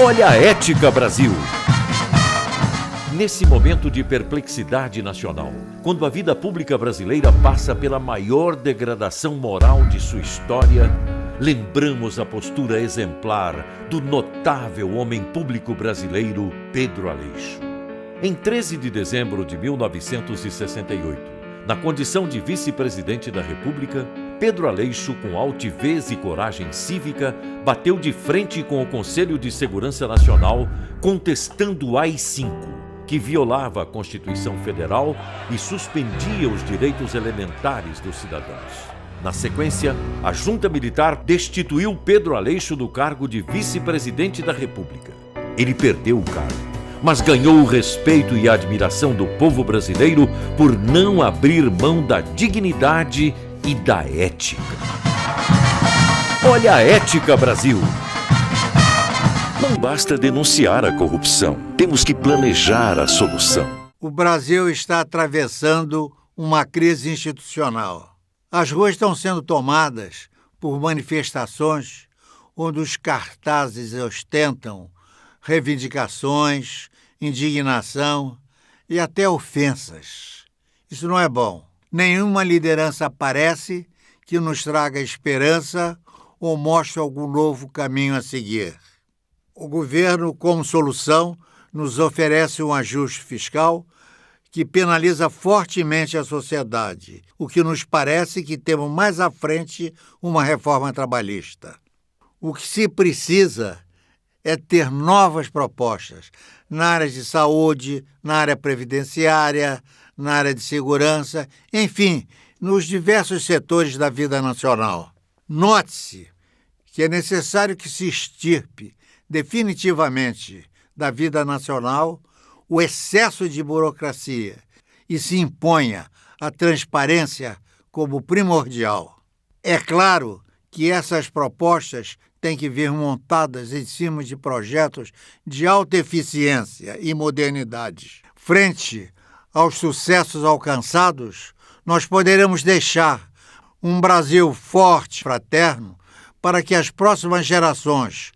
Olha a Ética Brasil. Nesse momento de perplexidade nacional, quando a vida pública brasileira passa pela maior degradação moral de sua história, lembramos a postura exemplar do notável homem público brasileiro Pedro Aleixo. Em 13 de dezembro de 1968, na condição de vice-presidente da República, Pedro Aleixo, com altivez e coragem cívica, bateu de frente com o Conselho de Segurança Nacional, contestando o AI-5, que violava a Constituição Federal e suspendia os direitos elementares dos cidadãos. Na sequência, a junta militar destituiu Pedro Aleixo do cargo de vice-presidente da República. Ele perdeu o cargo, mas ganhou o respeito e a admiração do povo brasileiro por não abrir mão da dignidade e da ética. Olha a Ética Brasil. Não basta denunciar a corrupção, temos que planejar a solução. O Brasil está atravessando uma crise institucional. As ruas estão sendo tomadas por manifestações onde os cartazes ostentam reivindicações, indignação e até ofensas. Isso não é bom. Nenhuma liderança aparece que nos traga esperança ou mostre algum novo caminho a seguir. O governo, como solução, nos oferece um ajuste fiscal que penaliza fortemente a sociedade, o que nos parece que temos mais à frente uma reforma trabalhista. O que se precisa é ter novas propostas na área de saúde, na área previdenciária, na área de segurança, enfim, nos diversos setores da vida nacional. Note-se que é necessário que se extirpe definitivamente da vida nacional o excesso de burocracia e se imponha a transparência como primordial. É claro que essas propostas têm que vir montadas em cima de projetos de alta eficiência e modernidade. Frente aos sucessos alcançados, nós poderemos deixar um Brasil forte, fraterno, para que as próximas gerações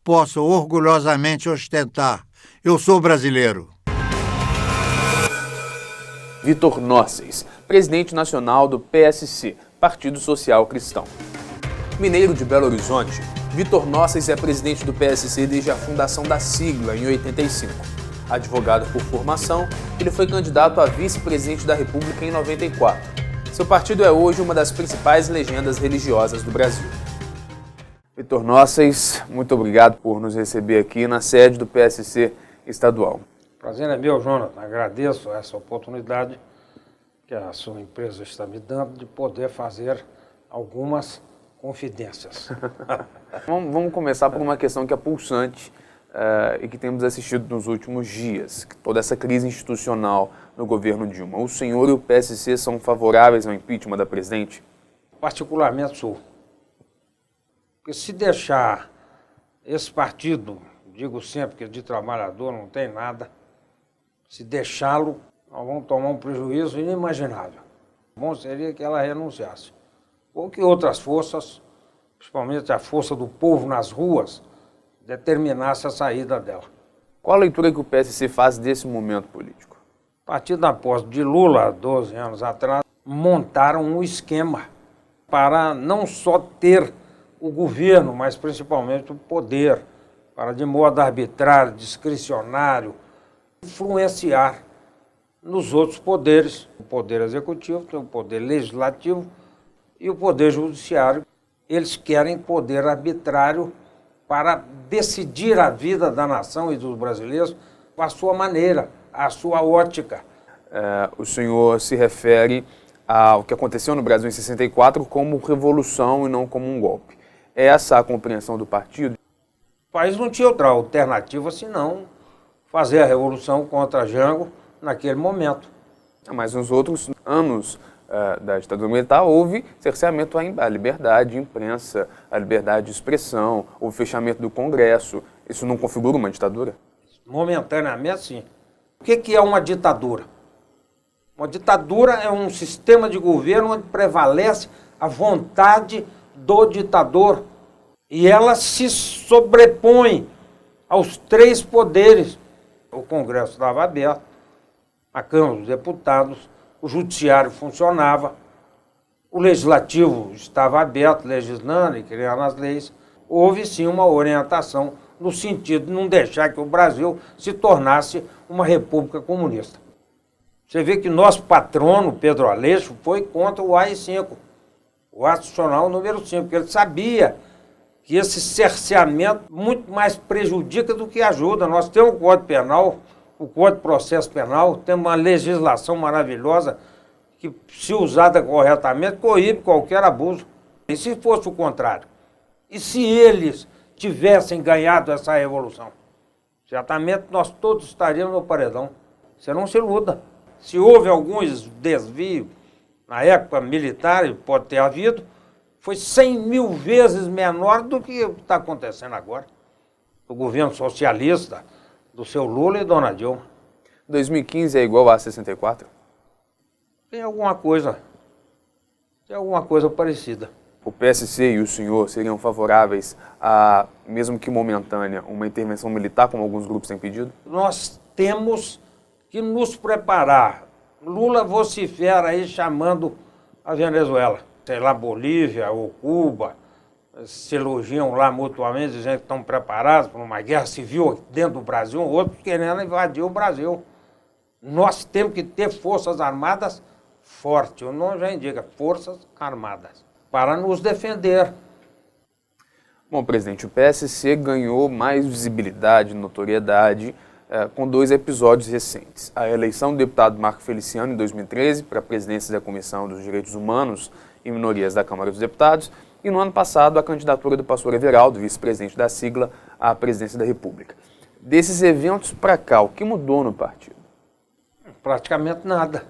possam orgulhosamente ostentar: eu sou brasileiro. Vitor Nosses, presidente nacional do PSC, Partido Social Cristão. Mineiro de Belo Horizonte, Vitor Nosses é presidente do PSC desde a fundação da sigla, em 85. Advogado por formação, ele foi candidato a vice-presidente da República em 94. Seu partido é hoje uma das principais legendas religiosas do Brasil. Vitor Nosses, muito obrigado por nos receber aqui na sede do PSC estadual. Prazer é meu, Jonathan. Agradeço essa oportunidade que a sua empresa está me dando de poder fazer algumas confidências. Vamos começar por uma questão que é pulsante e que temos assistido nos últimos dias, toda essa crise institucional no governo Dilma. O senhor e o PSC são favoráveis ao impeachment da presidente? Particularmente sou. Porque se deixar esse partido, digo sempre que de trabalhador não tem nada, se deixá-lo, nós vamos tomar um prejuízo inimaginável. Bom seria que ela renunciasse. Ou que outras forças, principalmente a força do povo nas ruas, determinasse a saída dela. Qual a leitura que o PSC faz desse momento político? A partir da posse de Lula, 12 anos atrás, montaram um esquema para não só ter o governo, mas principalmente o poder, para de modo arbitrário, discricionário, influenciar nos outros poderes. O poder executivo, tem o poder legislativo e o poder judiciário. Eles querem poder arbitrário para decidir a vida da nação e dos brasileiros à sua maneira, à sua ótica. O senhor se refere ao que aconteceu no Brasil em 64 como revolução e não como um golpe. É essa a compreensão do partido? O país não tinha outra alternativa senão fazer a revolução contra Jango naquele momento. Mas nos outros anos da ditadura militar houve cerceamento à liberdade de imprensa, à liberdade de expressão, houve fechamento do Congresso. Isso não configura uma ditadura? Momentaneamente, sim. O que é uma ditadura? Uma ditadura é um sistema de governo onde prevalece a vontade do ditador e ela se sobrepõe aos 3 poderes. O Congresso estava aberto, a Câmara dos Deputados, o Judiciário funcionava, o Legislativo estava aberto, legislando e criando as leis. Houve sim uma orientação no sentido de não deixar que o Brasil se tornasse uma república comunista. Você vê que nosso patrono, Pedro Aleixo, foi contra o AI-5, o Ato Institucional número 5, porque ele sabia que esse cerceamento muito mais prejudica do que ajuda. Nós temos o Código Penal, o Código de Processo Penal, temos uma legislação maravilhosa que, se usada corretamente, coíbe qualquer abuso. E se fosse o contrário? E se eles tivessem ganhado essa revolução? Certamente nós todos estaríamos no paredão. Você não se iluda. Se houve alguns desvios na época militar, e pode ter havido, foi 100.000 vezes menor do que está acontecendo agora. O governo socialista do seu Lula e Dona Dilma. 2015 é igual a 64? Tem alguma coisa parecida. O PSC e o senhor seriam favoráveis a, mesmo que momentânea, uma intervenção militar, como alguns grupos têm pedido? Nós temos que nos preparar. Lula vocifera aí chamando a Venezuela, sei lá, Bolívia ou Cuba, se elogiam lá mutuamente, dizendo que estão preparados para uma guerra civil dentro do Brasil, outros querendo invadir o Brasil. Nós temos que ter forças armadas fortes, o nome já indica, forças armadas, para nos defender. Bom, presidente, o PSC ganhou mais visibilidade, notoriedade, com 2 episódios recentes. A eleição do deputado Marco Feliciano, em 2013, para a presidência da Comissão dos Direitos Humanos e Minorias da Câmara dos Deputados, e no ano passado a candidatura do pastor Everaldo, vice-presidente da sigla, à presidência da República. Desses eventos para cá, o que mudou no partido? Praticamente nada.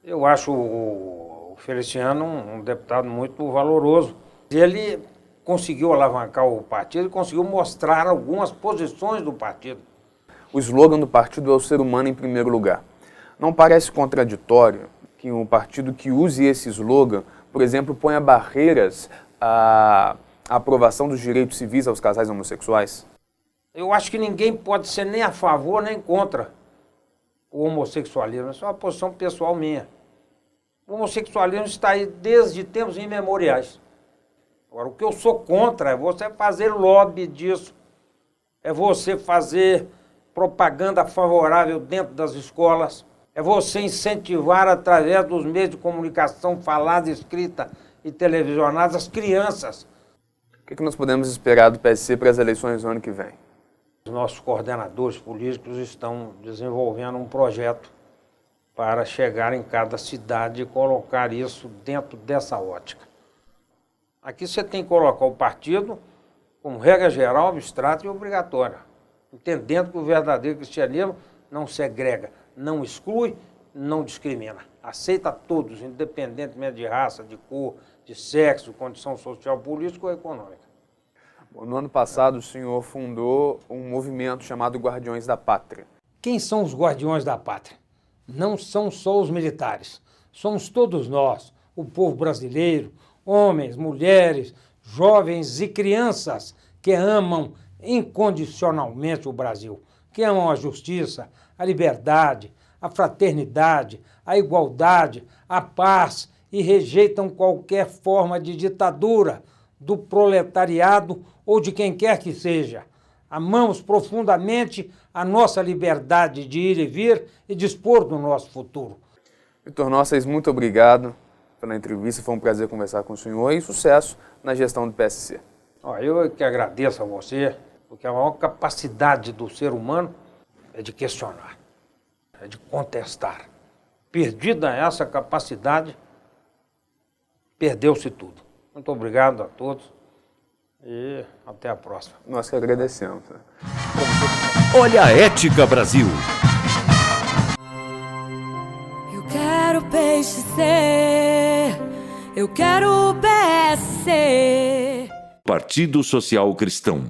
Eu acho o Feliciano um deputado muito valoroso. Ele conseguiu alavancar o partido e conseguiu mostrar algumas posições do partido. O slogan do partido é o ser humano em primeiro lugar. Não parece contraditório que um partido que use esse slogan, por exemplo, ponha barreiras à aprovação dos direitos civis aos casais homossexuais? Eu acho que ninguém pode ser nem a favor nem contra o homossexualismo. Isso é uma posição pessoal minha. O homossexualismo está aí desde tempos imemoriais. Agora, o que eu sou contra é você fazer lobby disso, é você fazer propaganda favorável dentro das escolas, é você incentivar através dos meios de comunicação falada, escrita e televisionada as crianças. O que nós podemos esperar do PSC para as eleições do ano que vem? Os nossos coordenadores políticos estão desenvolvendo um projeto para chegar em cada cidade e colocar isso dentro dessa ótica. Aqui você tem que colocar o partido como regra geral, abstrata e obrigatória, entendendo que o verdadeiro cristianismo não segrega, não exclui, não discrimina. Aceita todos, independentemente de raça, de cor, de sexo, condição social, política ou econômica. Bom, no ano passado, o senhor fundou um movimento chamado Guardiões da Pátria. Quem são os Guardiões da Pátria? Não são só os militares, somos todos nós, o povo brasileiro, homens, mulheres, jovens e crianças que amam incondicionalmente o Brasil, que amam a justiça, a liberdade, a fraternidade, a igualdade, a paz e rejeitam qualquer forma de ditadura do proletariado ou de quem quer que seja. Amamos profundamente a nossa liberdade de ir e vir e dispor do nosso futuro. Vitor Nossas, muito obrigado pela entrevista, foi um prazer conversar com o senhor e sucesso na gestão do PSC. Eu que agradeço a você, porque a maior capacidade do ser humano é de questionar, é de contestar. Perdida essa capacidade, perdeu-se tudo. Muito obrigado a todos e até a próxima. Nós que agradecemos. Olha a Ética Brasil. Eu quero peixe ser, eu quero o PSC. Partido Social Cristão.